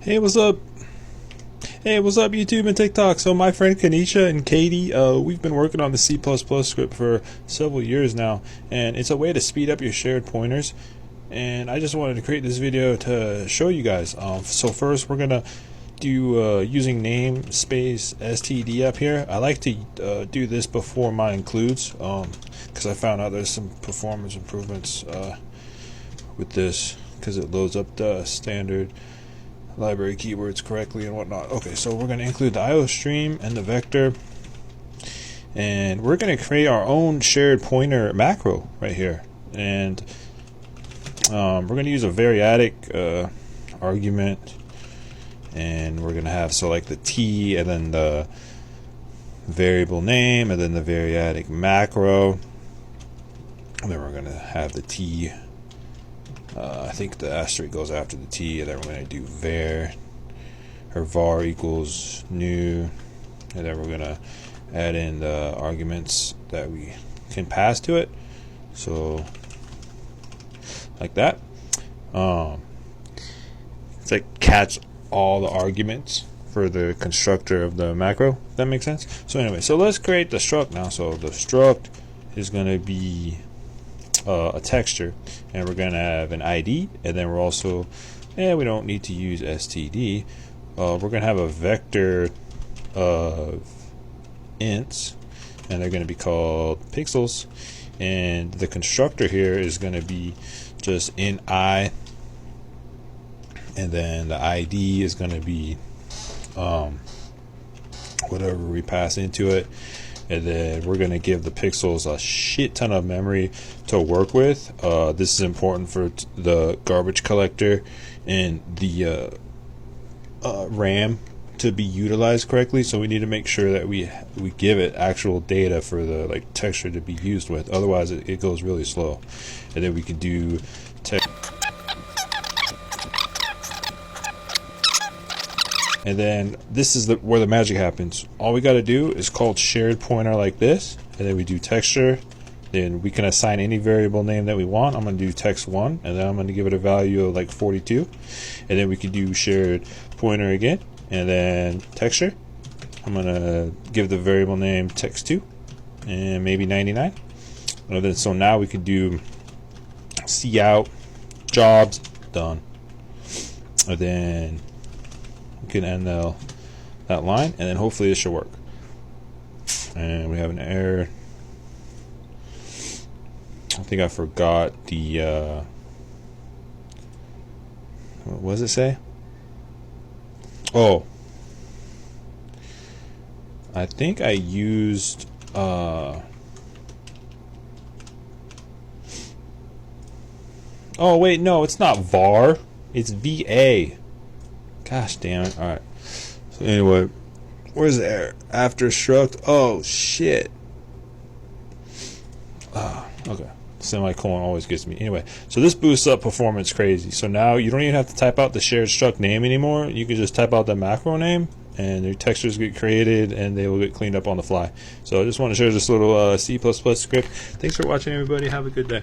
Hey, what's up? Hey, what's up, YouTube and TikTok? So my friend Kanisha and Katie, we've been working on the C++ script for several years now, and it's a way to speed up your shared pointers. And I just wanted to create this video to show you guys. So first, we're gonna do using namespace std up here. I like to do this before my includes, because I found out there's some performance improvements with this, because it loads up the standard library keywords correctly and whatnot. Okay, so we're going to include the IO stream and the vector, and we're going to create our own shared pointer macro right here. And we're going to use a variadic argument, and we're going to have select the t and then the variable name and then the variadic macro, and then we're going to have the t. I think the asterisk goes after the t, and then we're going to do var equals new, and then we're going to add in the arguments that we can pass to it. So like that. It's like catch all the arguments for the constructor of the macro, if that makes sense. So anyway, so let's create the struct now. So the struct is going to be a texture, and we're going to have an ID, and then we're also, we don't need to use std. We're going to have a vector of ints, and they're going to be called pixels, and the constructor here is going to be just int I, and then the ID is going to be whatever we pass into it. And then we're going to give the pixels a shit ton of memory to work with. This is important for the garbage collector and the RAM to be utilized correctly. So we need to make sure that we give it actual data for the texture to be used with. Otherwise, it goes really slow. And then we can do text. And then this is where the magic happens. All we got to do is call shared pointer like this, and then we do texture. Then we can assign any variable name that we want. I'm going to do text1, and then I'm going to give it a value of 42. And then we can do shared pointer again, and then texture. I'm going to give the variable name text2, and maybe 99. And then so now we can do cout jobs done. And then can end that line, and then hopefully this should work. And we have an error. I think I forgot the what does it say? Oh, I think I used oh wait, no, it's not var, it's VA. Gosh damn it. Alright. So anyway, where's the error? After struct. Oh shit. Okay. Semicolon always gets me. Anyway, so this boosts up performance crazy. So now you don't even have to type out the shared struct name anymore. You can just type out the macro name, and your textures get created, and they will get cleaned up on the fly. So I just want to share this little C++ script. Thanks for watching, everybody. Have a good day.